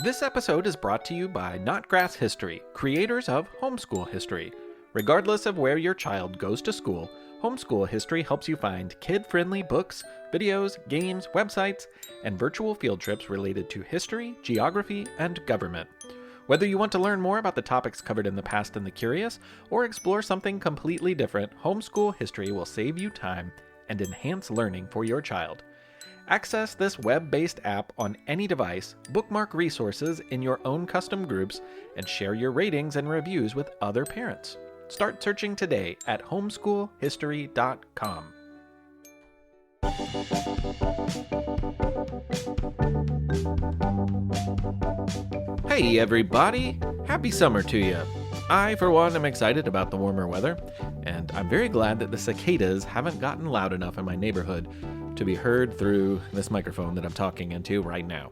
This episode is brought to you by Notgrass History, creators of Homeschool History. Regardless of where your child goes to school, Homeschool History helps you find kid-friendly books, videos, games, websites, and virtual field trips related to history, geography, and government. Whether you want to learn more about the topics covered in the past and the curious, or explore something completely different, Homeschool History will save you time and enhance learning for your child. Access this web-based app on any device, bookmark resources in your own custom groups, and share your ratings and reviews with other parents. Start searching today at homeschoolhistory.com. Hey everybody! Happy summer to you! I, for one, am excited about the warmer weather, and I'm very glad that the cicadas haven't gotten loud enough in my neighborhood to be heard through this microphone that I'm talking into right now.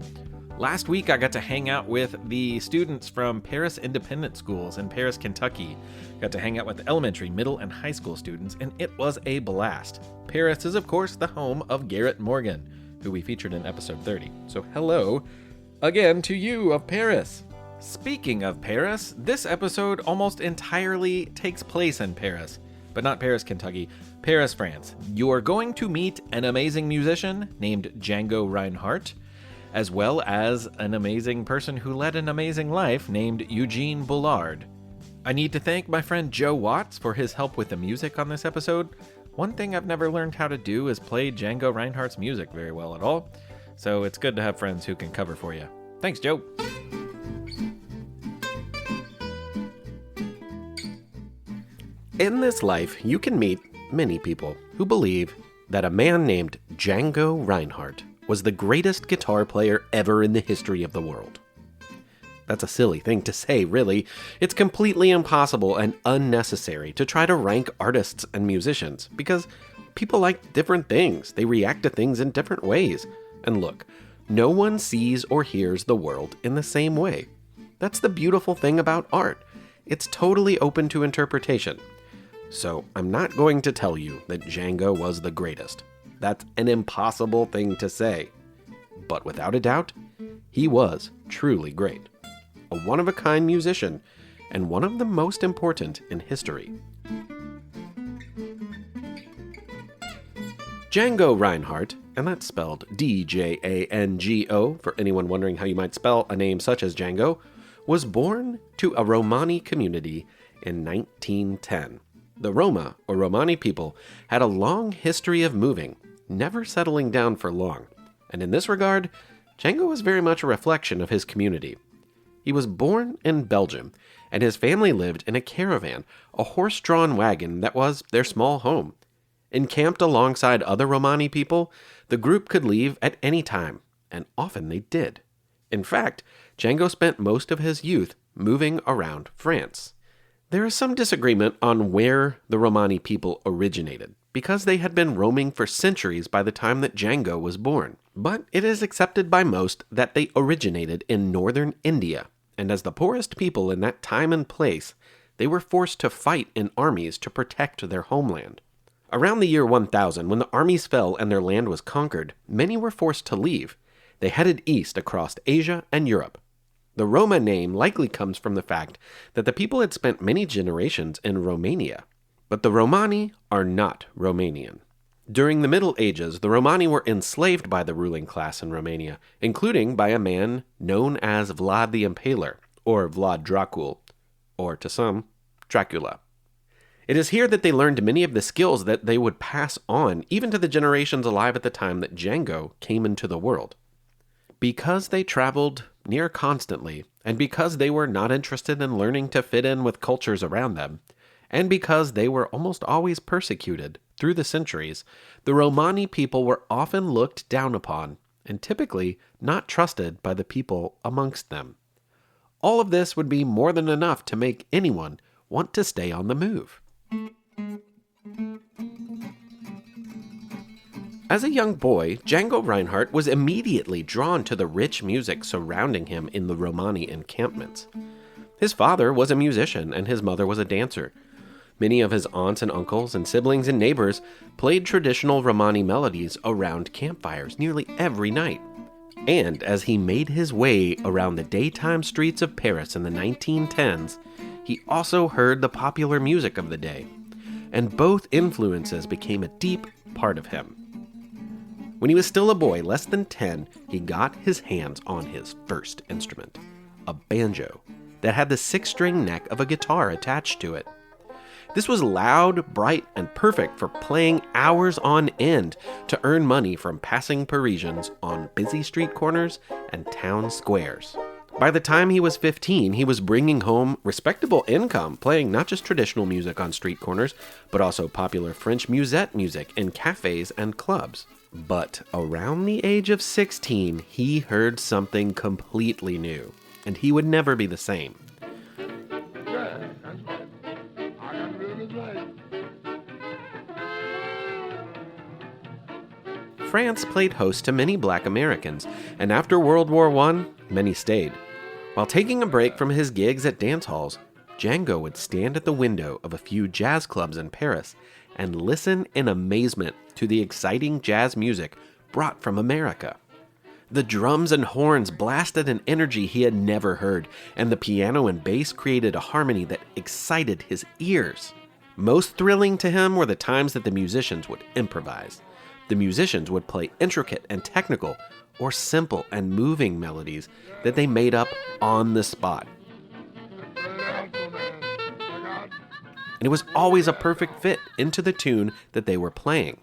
Last week, I got to hang out with the students from Paris Independent Schools in Paris, Kentucky. Got to hang out with the elementary, middle, and high school students, and it was a blast. Paris is, of course, the home of Garrett Morgan, who we featured in episode 30. So hello again to you of Paris. Speaking of Paris, this episode almost entirely takes place in Paris. But not Paris, Kentucky, Paris, France. You're going to meet an amazing musician named Django Reinhardt, as well as an amazing person who led an amazing life named Eugene Bullard. I need to thank my friend Joe Watts for his help with the music on this episode. One thing I've never learned how to do is play Django Reinhardt's music very well at all, so it's good to have friends who can cover for you. Thanks, Joe. In this life, you can meet many people who believe that a man named Django Reinhardt was the greatest guitar player ever in the history of the world. That's a silly thing to say, really. It's completely impossible and unnecessary to try to rank artists and musicians, because people like different things. They react to things in different ways. And look, no one sees or hears the world in the same way. That's the beautiful thing about art. It's totally open to interpretation. So I'm not going to tell you that Django was the greatest. That's an impossible thing to say. But without a doubt, he was truly great. A one-of-a-kind musician, and one of the most important in history. Django Reinhardt, and that's spelled D-J-A-N-G-O, for anyone wondering how you might spell a name such as Django, was born to a Romani community in 1910. The Roma, or Romani people, had a long history of moving, never settling down for long. And in this regard, Django was very much a reflection of his community. He was born in Belgium, and his family lived in a caravan, a horse-drawn wagon that was their small home. Encamped alongside other Romani people, the group could leave at any time, and often they did. In fact, Django spent most of his youth moving around France. There is some disagreement on where the Romani people originated, because they had been roaming for centuries by the time that Django was born. But it is accepted by most that they originated in northern India, and as the poorest people in that time and place, they were forced to fight in armies to protect their homeland. Around the year 1000, when the armies fell and their land was conquered, many were forced to leave. They headed east across Asia and Europe. The Roma name likely comes from the fact that the people had spent many generations in Romania. But the Romani are not Romanian. During the Middle Ages, the Romani were enslaved by the ruling class in Romania, including by a man known as Vlad the Impaler, or Vlad Dracul, or to some, Dracula. It is here that they learned many of the skills that they would pass on even to the generations alive at the time that Django came into the world. Because they traveled near constantly, and because they were not interested in learning to fit in with cultures around them, and because they were almost always persecuted through the centuries, the Romani people were often looked down upon, and typically not trusted by the people amongst them. All of this would be more than enough to make anyone want to stay on the move. As a young boy, Django Reinhardt was immediately drawn to the rich music surrounding him in the Romani encampments. His father was a musician and his mother was a dancer. Many of his aunts and uncles and siblings and neighbors played traditional Romani melodies around campfires nearly every night. And as he made his way around the daytime streets of Paris in the 1910s, he also heard the popular music of the day, and both influences became a deep part of him. When he was still a boy, less than 10, he got his hands on his first instrument, a banjo that had the 6-string neck of a guitar attached to it. This was loud, bright, and perfect for playing hours on end to earn money from passing Parisians on busy street corners and town squares. By the time he was 15, he was bringing home respectable income, playing not just traditional music on street corners, but also popular French musette music in cafes and clubs. But around the age of 16, he heard something completely new, and he would never be the same. France played host to many black Americans, and after World War I, many stayed. While taking a break from his gigs at dance halls, Django would stand at the window of a few jazz clubs in Paris and listen in amazement to the exciting jazz music brought from America. The drums and horns blasted an energy he had never heard, and the piano and bass created a harmony that excited his ears. Most thrilling to him were the times that the musicians would improvise. The musicians would play intricate and technical, or simple and moving melodies that they made up on the spot. And it was always a perfect fit into the tune that they were playing.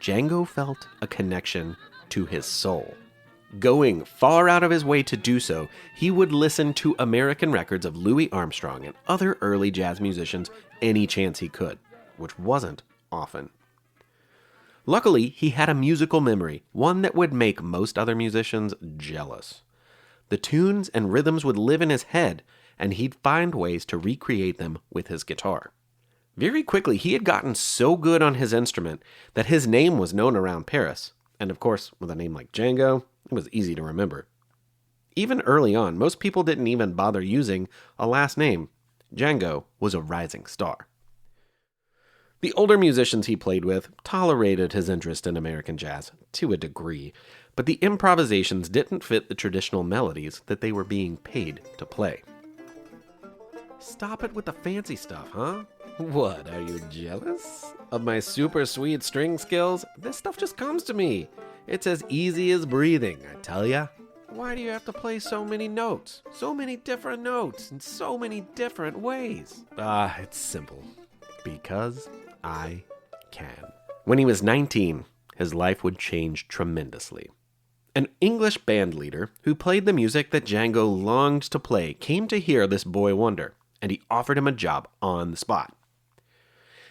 Django felt a connection to his soul. Going far out of his way to do so, he would listen to American records of Louis Armstrong and other early jazz musicians any chance he could, which wasn't often. Luckily, he had a musical memory, one that would make most other musicians jealous. The tunes and rhythms would live in his head, and he'd find ways to recreate them with his guitar. Very quickly, he had gotten so good on his instrument that his name was known around Paris, and of course, with a name like Django, it was easy to remember. Even early on, most people didn't even bother using a last name. Django was a rising star. The older musicians he played with tolerated his interest in American jazz to a degree, but the improvisations didn't fit the traditional melodies that they were being paid to play. Stop it with the fancy stuff, huh? What, are you jealous of my super sweet string skills? This stuff just comes to me. It's as easy as breathing, I tell ya. Why do you have to play so many notes? So many different notes in so many different ways? It's simple. Because I can. When he was 19, his life would change tremendously. An English band leader who played the music that Django longed to play came to hear this boy wonder, and he offered him a job on the spot.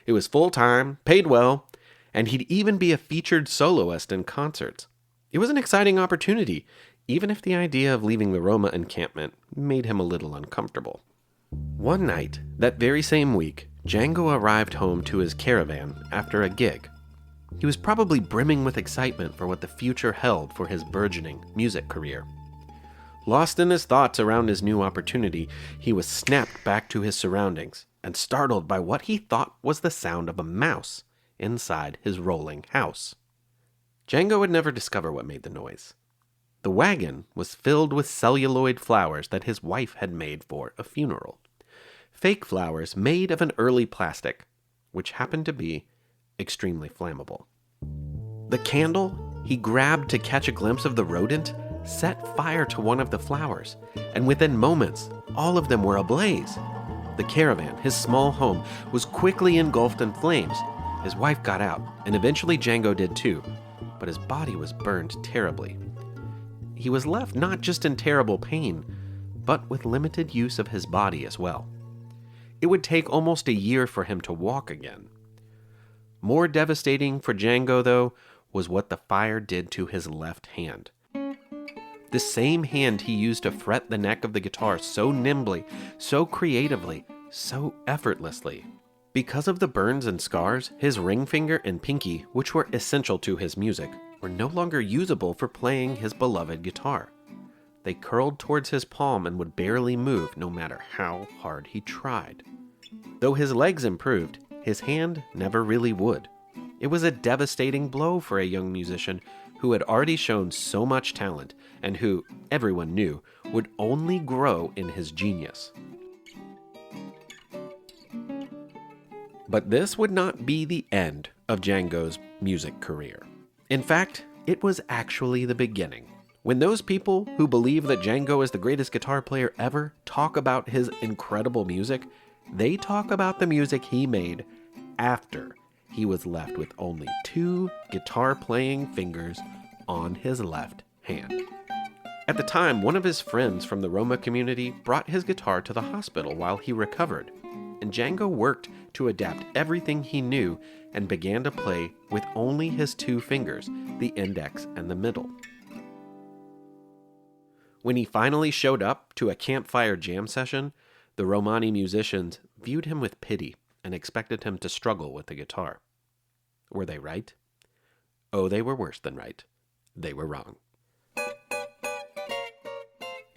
It was full-time, paid well, and he'd even be a featured soloist in concerts. It was an exciting opportunity, even if the idea of leaving the Roma encampment made him a little uncomfortable. One night, that very same week, Django arrived home to his caravan after a gig. He was probably brimming with excitement for what the future held for his burgeoning music career. Lost in his thoughts around his new opportunity, he was snapped back to his surroundings and startled by what he thought was the sound of a mouse inside his rolling house. Django would never discover what made the noise. The wagon was filled with celluloid flowers that his wife had made for a funeral. Fake flowers made of an early plastic, which happened to be extremely flammable. The candle he grabbed to catch a glimpse of the rodent set fire to one of the flowers, and within moments, all of them were ablaze. The caravan, his small home, was quickly engulfed in flames. His wife got out, and eventually Django did too, but his body was burned terribly. He was left not just in terrible pain, but with limited use of his body as well. It would take almost a year for him to walk again. More devastating for Django, though, was what the fire did to his left hand. The same hand he used to fret the neck of the guitar so nimbly, so creatively, so effortlessly. Because of the burns and scars, his ring finger and pinky, which were essential to his music, were no longer usable for playing his beloved guitar. They curled towards his palm and would barely move no matter how hard he tried. Though his legs improved, his hand never really would. It was a devastating blow for a young musician who had already shown so much talent and who, everyone knew, would only grow in his genius. But this would not be the end of Django's music career. In fact, it was actually the beginning. When those people who believe that Django is the greatest guitar player ever talk about his incredible music, they talk about the music he made after he was left with only 2 guitar-playing fingers on his left hand. At the time, one of his friends from the Roma community brought his guitar to the hospital while he recovered, and Django worked to adapt everything he knew and began to play with only his 2 fingers, the index and the middle. When he finally showed up to a campfire jam session, the Romani musicians viewed him with pity and expected him to struggle with the guitar. Were they right? Oh, they were worse than right. They were wrong.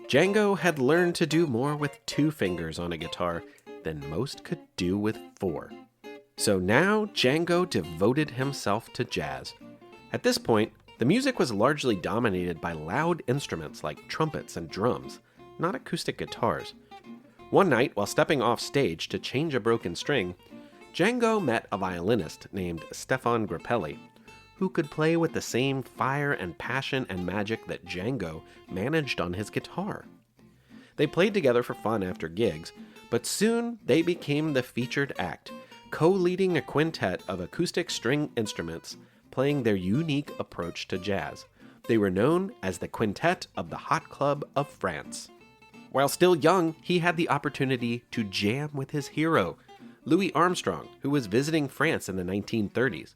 Django had learned to do more with 2 fingers on a guitar than most could do with 4. So now Django devoted himself to jazz. At this point, the music was largely dominated by loud instruments like trumpets and drums, not acoustic guitars. One night, while stepping off stage to change a broken string, Django met a violinist named Stefan Grappelli, who could play with the same fire and passion and magic that Django managed on his guitar. They played together for fun after gigs, but soon they became the featured act, co-leading a quintet of acoustic string instruments, playing their unique approach to jazz. They were known as the Quintet of the Hot Club of France. While still young, he had the opportunity to jam with his hero, Louis Armstrong, who was visiting France in the 1930s.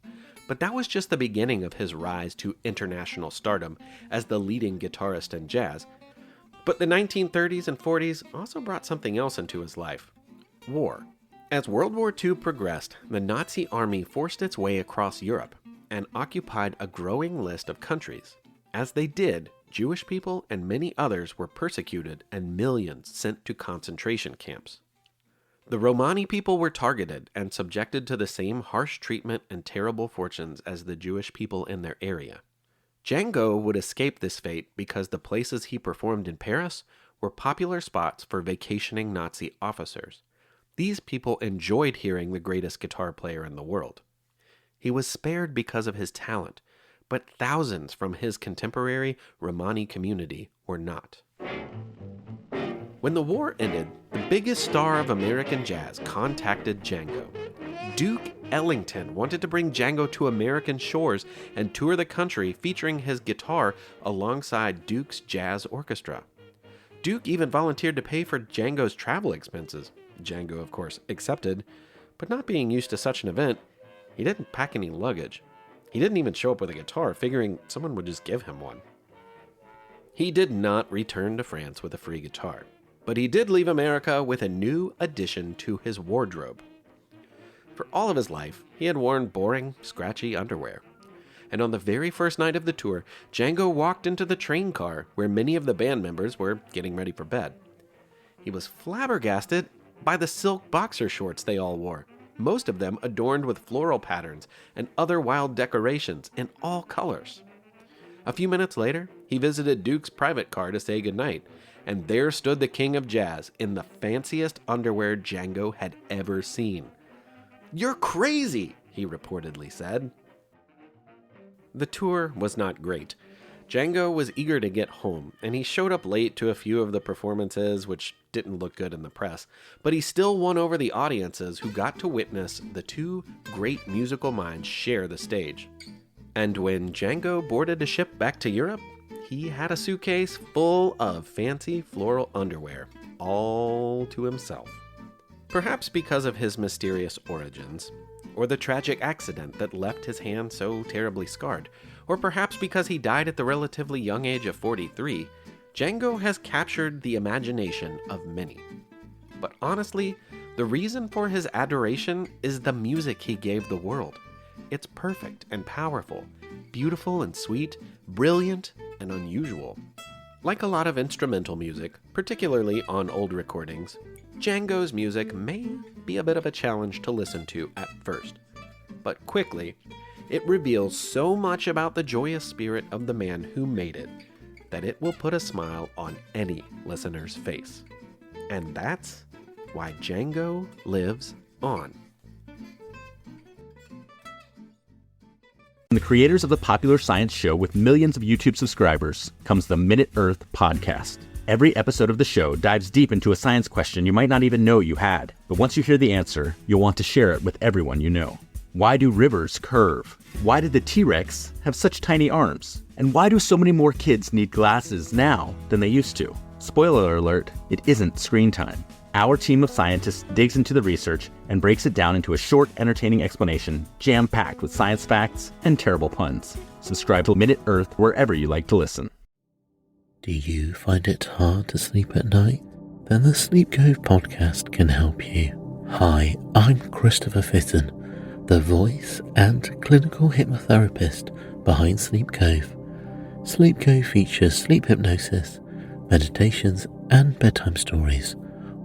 But that was just the beginning of his rise to international stardom as the leading guitarist in jazz. But the 1930s and 40s also brought something else into his life: war. As World War II progressed, the Nazi army forced its way across Europe and occupied a growing list of countries. As they did, Jewish people and many others were persecuted and millions sent to concentration camps. The Romani people were targeted and subjected to the same harsh treatment and terrible fortunes as the Jewish people in their area. Django would escape this fate because the places he performed in Paris were popular spots for vacationing Nazi officers. These people enjoyed hearing the greatest guitar player in the world. He was spared because of his talent, but thousands from his contemporary Romani community were not. When the war ended, the biggest star of American jazz contacted Django. Duke Ellington wanted to bring Django to American shores and tour the country featuring his guitar alongside Duke's jazz orchestra. Duke even volunteered to pay for Django's travel expenses. Django, of course, accepted, but not being used to such an event, he didn't pack any luggage. He didn't even show up with a guitar, figuring someone would just give him one. He did not return to France with a free guitar, but he did leave America with a new addition to his wardrobe. For all of his life, he had worn boring, scratchy underwear. And on the very first night of the tour, Django walked into the train car where many of the band members were getting ready for bed. He was flabbergasted by the silk boxer shorts they all wore, most of them adorned with floral patterns and other wild decorations in all colors. A few minutes later, he visited Duke's private car to say goodnight, and there stood the king of jazz in the fanciest underwear Django had ever seen. "You're crazy," he reportedly said. The tour was not great. Django was eager to get home, and he showed up late to a few of the performances, which didn't look good in the press, but he still won over the audiences who got to witness the 2 great musical minds share the stage. And when Django boarded a ship back to Europe, he had a suitcase full of fancy floral underwear, all to himself. Perhaps because of his mysterious origins, or the tragic accident that left his hand so terribly scarred, or perhaps because he died at the relatively young age of 43, Django has captured the imagination of many. But honestly, the reason for his adoration is the music he gave the world. It's perfect and powerful, beautiful and sweet, brilliant and unusual. Like a lot of instrumental music, particularly on old recordings, Django's music may be a bit of a challenge to listen to at first. But quickly, It reveals so much about the joyous spirit of the man who made it that it will put a smile on any listener's face. And that's why Django lives on. From the creators of the popular science show with millions of YouTube subscribers comes the Minute Earth podcast. Every episode of the show dives deep into a science question you might not even know you had. But once you hear the answer, you'll want to share it with everyone you know. Why do rivers curve? Why did the T-Rex have such tiny arms? And why do so many more kids need glasses now than they used to? Spoiler alert, it isn't screen time. Our team of scientists digs into the research and breaks it down into a short, entertaining explanation, jam-packed with science facts and terrible puns. Subscribe to Minute Earth wherever you like to listen. Do you find it hard to sleep at night? Then the Sleep Cove podcast can help you. Hi, I'm Christopher Fitton, the voice and clinical hypnotherapist behind Sleep Cove. Sleep Cove features sleep hypnosis, meditations, and bedtime stories,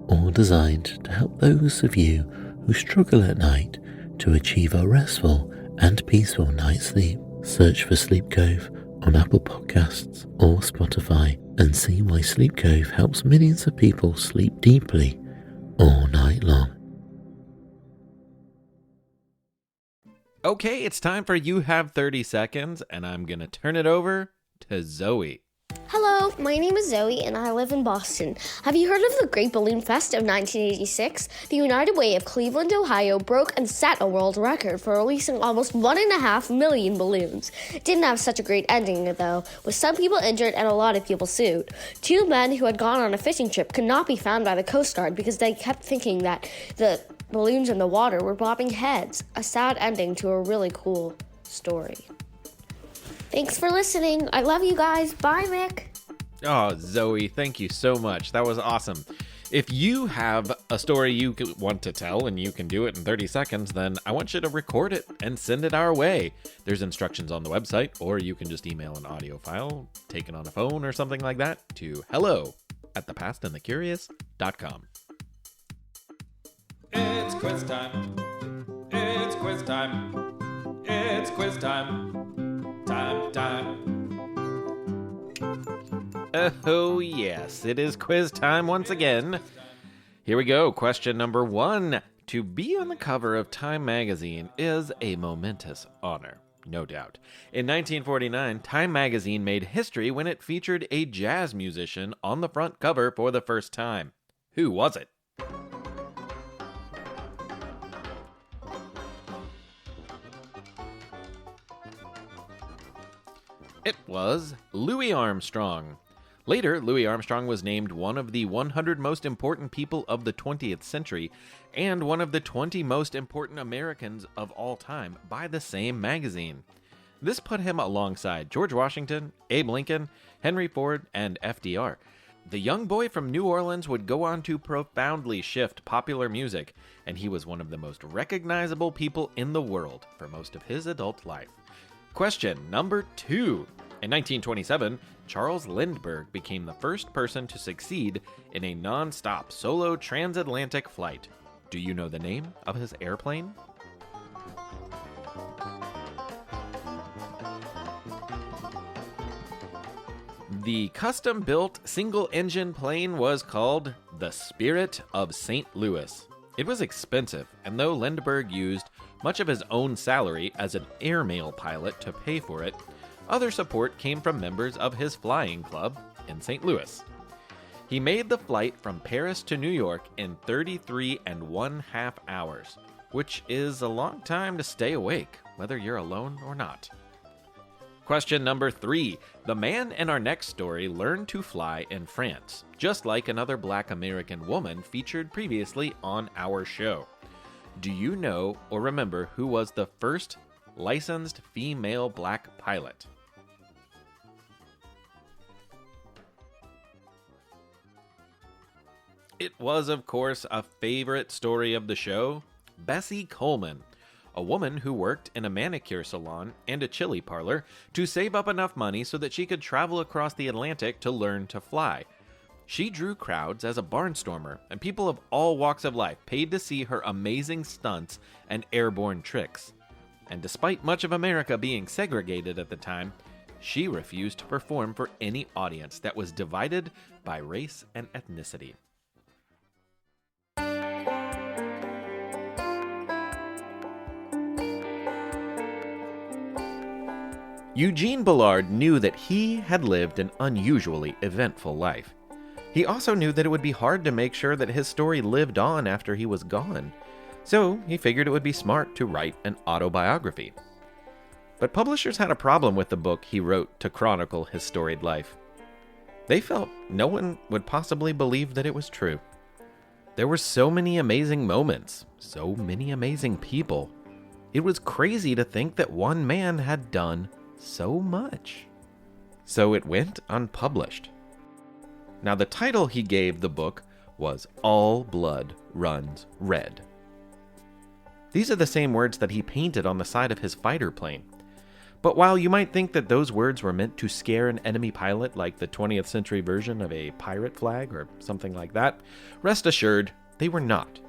all designed to help those of you who struggle at night to achieve a restful and peaceful night's sleep. Search for Sleep Cove on Apple Podcasts or Spotify and see why Sleep Cove helps millions of people sleep deeply all night long. Okay, it's time for You Have 30 Seconds, and I'm going to turn it over to Zoe. Hello, my name is Zoe and I live in Boston. Have you heard of the Great Balloon Fest of 1986? The United Way of Cleveland, Ohio broke and set a world record for releasing almost 1.5 million balloons. It didn't have such a great ending though, with some people injured and a lot of people sued. 2 men who had gone on a fishing trip could not be found by the Coast Guard because they kept thinking that the balloons in the water were bobbing heads. A sad ending to a really cool story. Thanks for listening. I love you guys. Bye, Mick. Oh, Zoe, thank you so much. That was awesome. If you have a story you want to tell and you can do it in 30 seconds, then I want you to record it and send it our way. There's instructions on the website, or you can just email an audio file, take it on a phone or something like that to hello@thepastandthecurious.com. It's quiz time. It's quiz time. It's quiz time. Time. Oh, yes, it is quiz time once again. Here we go. Question number 1. To be on the cover of Time magazine is a momentous honor, no doubt. In 1949, Time magazine made history when it featured a jazz musician on the front cover for the first time. Who was it? It was Louis Armstrong. Later, Louis Armstrong was named one of the 100 most important people of the 20th century and one of the 20 most important Americans of all time by the same magazine. This put him alongside George Washington, Abe Lincoln, Henry Ford, and FDR. The young boy from New Orleans would go on to profoundly shift popular music, and he was one of the most recognizable people in the world for most of his adult life. Question number 2. In 1927, Charles Lindbergh became the first person to succeed in a non-stop solo transatlantic flight. Do you know the name of his airplane? The custom-built single-engine plane was called the Spirit of St. Louis. It was expensive, and though Lindbergh used much of his own salary as an airmail pilot to pay for it, other support came from members of his flying club in St. Louis. He made the flight from Paris to New York in 33½ hours, which is a long time to stay awake, whether you're alone or not. Question number 3. The man in our next story learned to fly in France, just like another Black American woman featured previously on our show. Do you know or remember who was the first licensed female black pilot? It was, of course, a favorite story of the show, Bessie Coleman, a woman who worked in a manicure salon and a chili parlor to save up enough money so that she could travel across the Atlantic to learn to fly. She drew crowds as a barnstormer, and people of all walks of life paid to see her amazing stunts and airborne tricks. And despite much of America being segregated at the time, she refused to perform for any audience that was divided by race and ethnicity. Eugene Bullard knew that he had lived an unusually eventful life. He also knew that it would be hard to make sure that his story lived on after he was gone, so he figured it would be smart to write an autobiography. But publishers had a problem with the book he wrote to chronicle his storied life. They felt no one would possibly believe that it was true. There were so many amazing moments, so many amazing people. It was crazy to think that one man had done so much. So it went unpublished. Now, the title he gave the book was All Blood Runs Red. These are the same words that he painted on the side of his fighter plane. But while you might think that those words were meant to scare an enemy pilot like the 20th century version of a pirate flag or something like that, rest assured, they were not.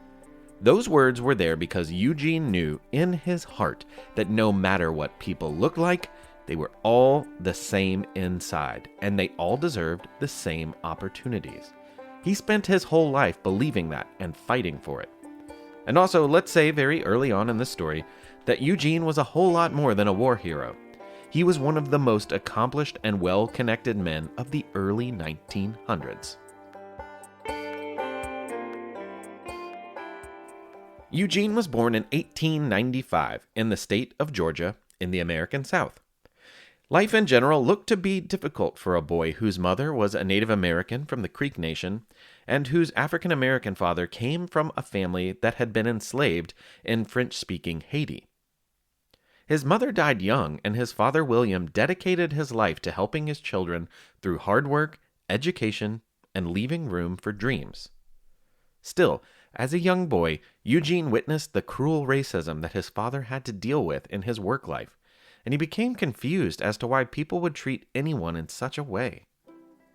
Those words were there because Eugene knew in his heart that no matter what people looked like, they were all the same inside, and they all deserved the same opportunities. He spent his whole life believing that and fighting for it. And also, let's say very early on in this story that Eugene was a whole lot more than a war hero. He was one of the most accomplished and well-connected men of the early 1900s. Eugene was born in 1895 in the state of Georgia in the American South. Life in general looked to be difficult for a boy whose mother was a Native American from the Creek Nation and whose African American father came from a family that had been enslaved in French-speaking Haiti. His mother died young, and his father William dedicated his life to helping his children through hard work, education, and leaving room for dreams. Still, as a young boy, Eugene witnessed the cruel racism that his father had to deal with in his work life, and he became confused as to why people would treat anyone in such a way.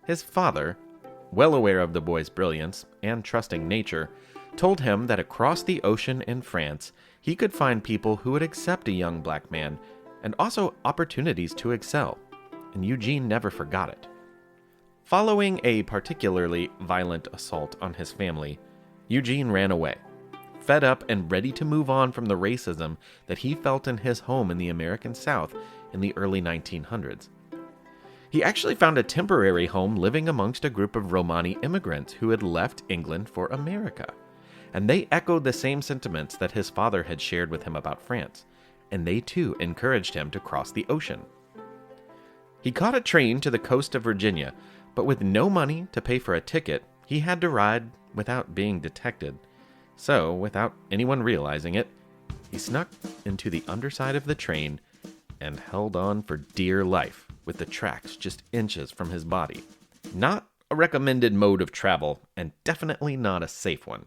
His father, well aware of the boy's brilliance and trusting nature, told him that across the ocean in France, he could find people who would accept a young black man and also opportunities to excel, and Eugene never forgot it. Following a particularly violent assault on his family, Eugene ran away, fed up and ready to move on from the racism that he felt in his home in the American South in the early 1900s. He actually found a temporary home living amongst a group of Romani immigrants who had left England for America, and they echoed the same sentiments that his father had shared with him about France, and they too encouraged him to cross the ocean. He caught a train to the coast of Virginia, but with no money to pay for a ticket, he had to ride without being detected. So, without anyone realizing it, he snuck into the underside of the train and held on for dear life, with the tracks just inches from his body. Not a recommended mode of travel, and definitely not a safe one.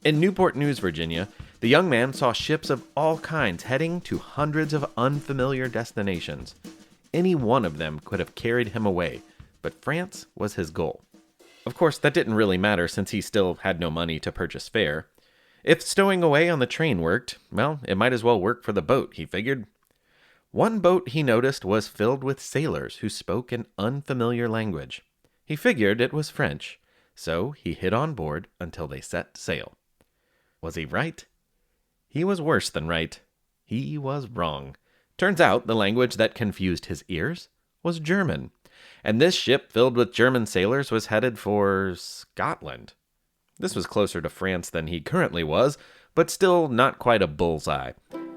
In Newport News, Virginia, the young man saw ships of all kinds heading to hundreds of unfamiliar destinations. Any one of them could have carried him away, but France was his goal. Of course, that didn't really matter since he still had no money to purchase fare. If stowing away on the train worked, well, it might as well work for the boat, he figured. One boat he noticed was filled with sailors who spoke an unfamiliar language. He figured it was French, so he hid on board until they set sail. Was he right? He was worse than right. He was wrong. Turns out the language that confused his ears was German, and this ship filled with German sailors was headed for Scotland. This was closer to France than he currently was, but still not quite a bullseye.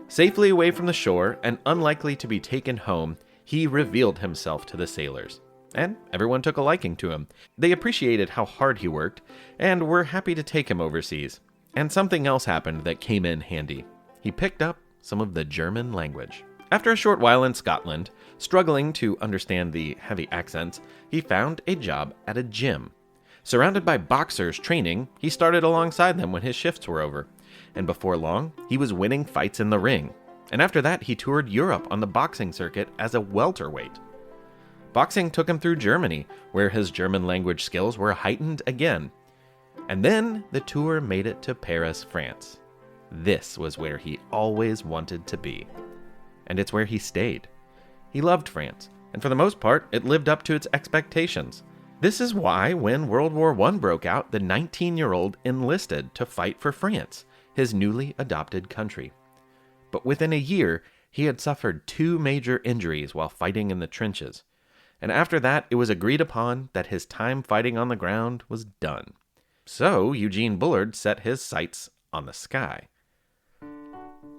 Safely away from the shore and unlikely to be taken home, he revealed himself to the sailors, and everyone took a liking to him. They appreciated how hard he worked and were happy to take him overseas. And something else happened that came in handy. He picked up some of the German language. After a short while in Scotland, struggling to understand the heavy accents, he found a job at a gym. Surrounded by boxers training, he started alongside them when his shifts were over. And before long, he was winning fights in the ring. And after that, he toured Europe on the boxing circuit as a welterweight. Boxing took him through Germany, where his German language skills were heightened again. And then the tour made it to Paris, France. this was where he always wanted to be. And it's where he stayed. He loved France, and for the most part, it lived up to its expectations. This is why, when World War I broke out, the 19-year-old enlisted to fight for France, his newly adopted country. But within a year, he had suffered 2 major injuries while fighting in the trenches. And after that, it was agreed upon that his time fighting on the ground was done. So Eugene Bullard set his sights on the sky.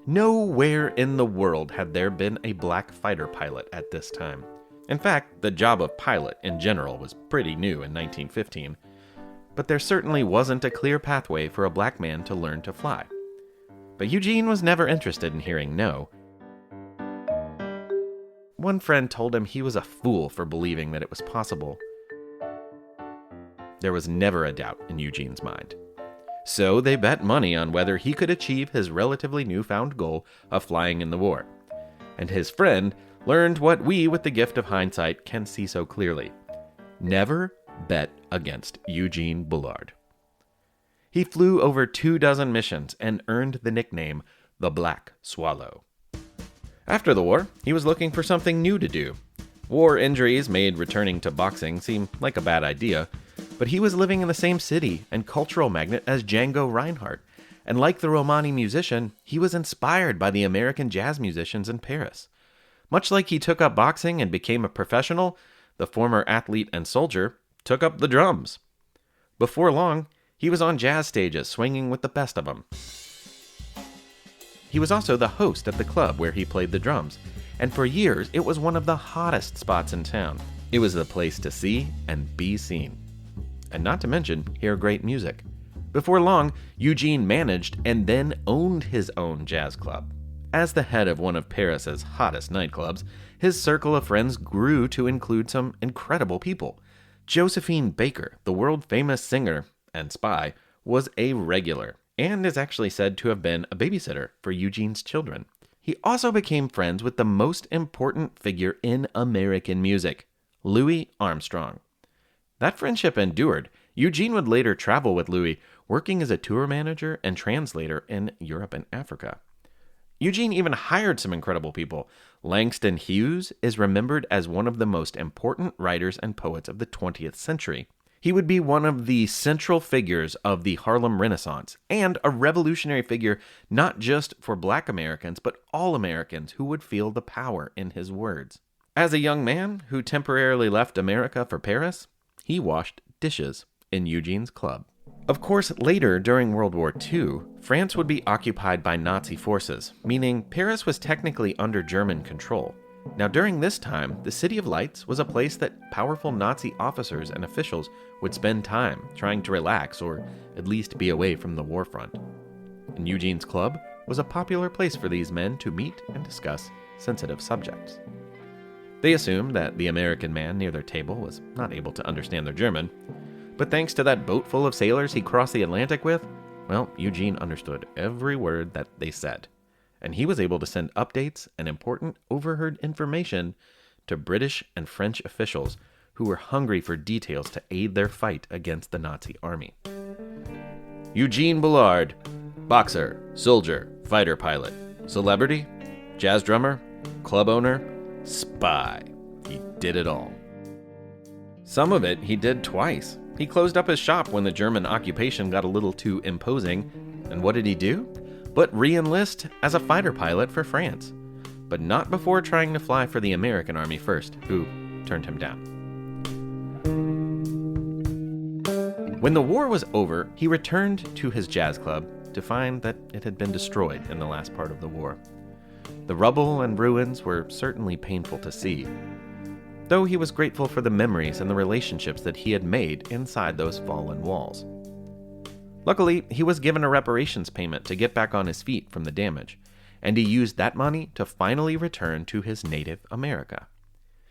Nowhere in the world had there been a black fighter pilot at this time. In fact, the job of pilot in general was pretty new in 1915, but there certainly wasn't a clear pathway for a black man to learn to fly. But Eugene was never interested in hearing no. One friend told him he was a fool for believing that it was possible. There was never a doubt in Eugene's mind. So they bet money on whether he could achieve his relatively newfound goal of flying in the war. And his friend learned what we, with the gift of hindsight, can see so clearly. Never bet against Eugene Bullard. He flew over 24 missions and earned the nickname the Black Swallow. After the war, he was looking for something new to do. War injuries made returning to boxing seem like a bad idea, but he was living in the same city and cultural magnet as Django Reinhardt, and like the Romani musician, he was inspired by the American jazz musicians in Paris. Much like he took up boxing and became a professional, the former athlete and soldier took up the drums. Before long, he was on jazz stages swinging with the best of them. He was also the host at the club where he played the drums, and for years it was one of the hottest spots in town. It was the place to see and be seen. And not to mention, hear great music. Before long, Eugene managed and then owned his own jazz club. As the head of one of Paris's hottest nightclubs, his circle of friends grew to include some incredible people. Josephine Baker, the world-famous singer and spy, was a regular, and is actually said to have been a babysitter for Eugene's children. He also became friends with the most important figure in American music, Louis Armstrong. That friendship endured. Eugene would later travel with Louis, working as a tour manager and translator in Europe and Africa. Eugene even hired some incredible people. Langston Hughes is remembered as one of the most important writers and poets of the 20th century. He would be one of the central figures of the Harlem Renaissance, and a revolutionary figure not just for Black Americans, but all Americans who would feel the power in his words. As a young man who temporarily left America for Paris, he washed dishes in Eugene's club. Of course, later during World War II, France would be occupied by Nazi forces, meaning Paris was technically under German control. Now, during this time, the City of Lights was a place that powerful Nazi officers and officials would spend time trying to relax or at least be away from the war front. And Eugene's club was a popular place for these men to meet and discuss sensitive subjects. They assumed that the American man near their table was not able to understand their German, but thanks to that boat full of sailors he crossed the Atlantic with, well, Eugene understood every word that they said, and he was able to send updates and important overheard information to British and French officials who were hungry for details to aid their fight against the Nazi army. Eugene Bullard, boxer, soldier, fighter pilot, celebrity, jazz drummer, club owner, spy. He did it all. Some of it he did twice. He closed up his shop when the German occupation got a little too imposing. And what did he do? But re-enlist as a fighter pilot for France. But not before trying to fly for the American army first, who turned him down. When the war was over, he returned to his jazz club to find that it had been destroyed in the last part of the war. The rubble and ruins were certainly painful to see, though he was grateful for the memories and the relationships that he had made inside those fallen walls. Luckily, he was given a reparations payment to get back on his feet from the damage, and he used that money to finally return to his native America.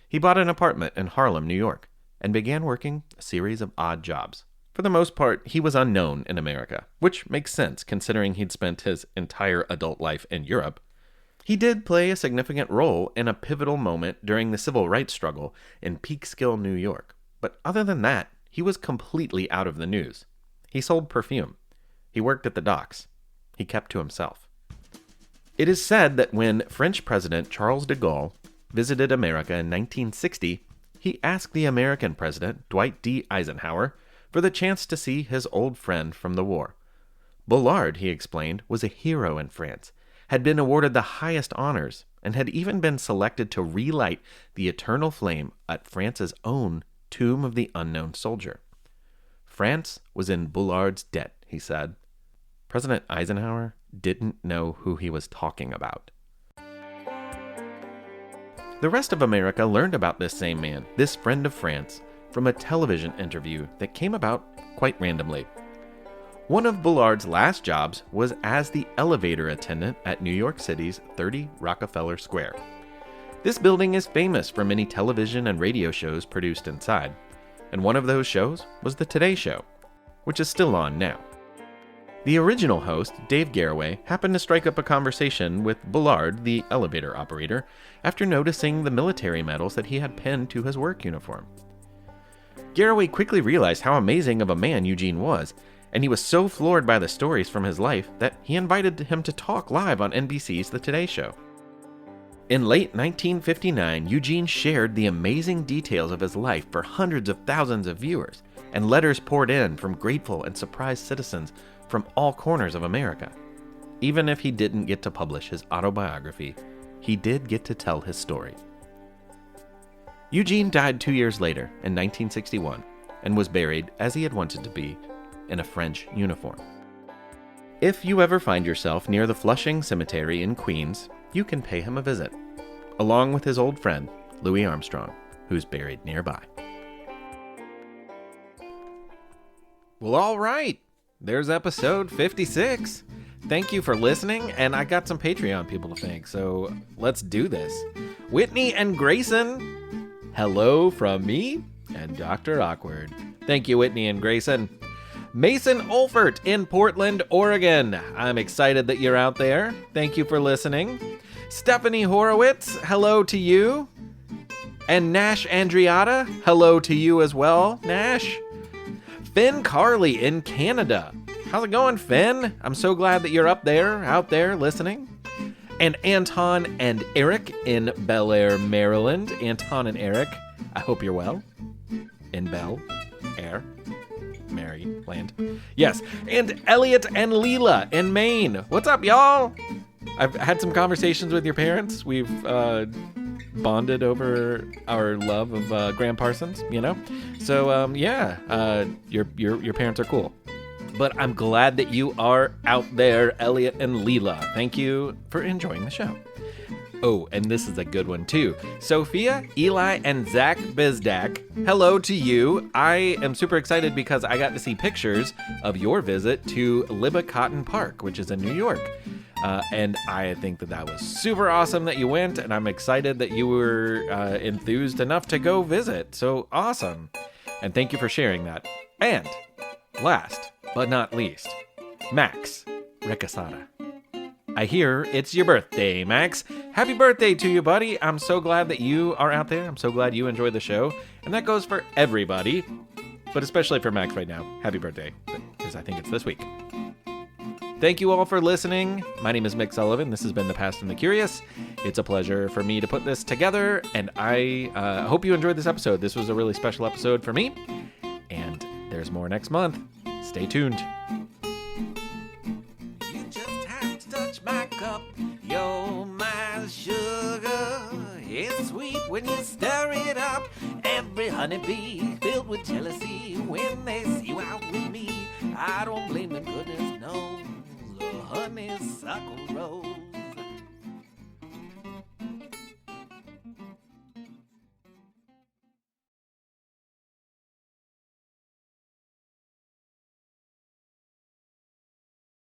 He bought an apartment in Harlem, New York, and began working a series of odd jobs. For the most part, he was unknown in America, which makes sense considering he'd spent his entire adult life in Europe. He did play a significant role in a pivotal moment during the civil rights struggle in Peekskill, New York. But other than that, he was completely out of the news. He sold perfume. He worked at the docks. he kept to himself. It is said that when French President Charles de Gaulle visited America in 1960, he asked the American president, Dwight D. Eisenhower, for the chance to see his old friend from the war. Bullard, he explained, was a hero in France, had been awarded the highest honors, and had even been selected to relight the eternal flame at France's own Tomb of the Unknown Soldier. France was in Bullard's debt, he said. President Eisenhower didn't know who he was talking about. The rest of America learned about this same man, this friend of France, from a television interview that came about quite randomly. One of Bullard's last jobs was as the elevator attendant at New York City's 30 Rockefeller Square. This building is famous for many television and radio shows produced inside, and one of those shows was The Today Show, which is still on now. The original host, Dave Garroway, happened to strike up a conversation with Bullard, the elevator operator, after noticing the military medals that he had pinned to his work uniform. Garroway quickly realized how amazing of a man Eugene was, and he was so floored by the stories from his life that he invited him to talk live on NBC's The Today Show. In late 1959, Eugene shared the amazing details of his life for hundreds of thousands of viewers, and letters poured in from grateful and surprised citizens from all corners of America. Even if he didn't get to publish his autobiography, he did get to tell his story. Eugene died 2 years later, in 1961, and was buried, as he had wanted to be, in a French uniform. If you ever find yourself near the Flushing Cemetery in Queens, you can pay him a visit, along with his old friend, Louis Armstrong, who's buried nearby. Well, all right. There's episode 56. Thank you for listening, and I got some Patreon people to thank, so let's do this. Whitney and Grayson, hello from me and Dr. Awkward. Thank you, Whitney and Grayson. Mason Olfert in Portland, Oregon. I'm excited that you're out there. Thank you for listening. Stephanie Horowitz, hello to you. And Nash Andriata, hello to you as well, Nash. Finn Carley in Canada. How's it going, Finn? I'm so glad that you're out there listening. And Anton and Eric in Bel Air, Maryland. Anton and Eric, I hope you're well. In Bel Air, Maryland. Yes. And Elliot and Leela in Maine. What's up, y'all? I've had some conversations with your parents. We've bonded over our love of Graham Parsons, you know? So, your parents are cool. But I'm glad that you are out there, Elliot and Leela. Thank you for enjoying the show. Oh, and this is a good one, too. Sophia, Eli, and Zach Bizdak, hello to you. I am super excited because I got to see pictures of your visit to Libba Cotton Park, which is in New York. And I think that was super awesome that you went, and I'm excited that you were enthused enough to go visit. So awesome. And thank you for sharing that. And last but not least, Max Ricasada. I hear it's your birthday, Max. Happy birthday to you, buddy. I'm so glad that you are out there. I'm so glad you enjoyed the show. And that goes for everybody, but especially for Max right now. Happy birthday, because I think it's this week. Thank you all for listening. My name is Mick Sullivan. This has been The Past and the Curious. It's a pleasure for me to put this together, and I hope you enjoyed this episode. This was a really special episode for me, and there's more next month. Stay tuned. You just have to touch my cup. You're my sugar. It's sweet when you stir it up. Every honeybee filled with jealousy when they see you out with me. I don't blame them, goodness knows. Honeysuckle rose.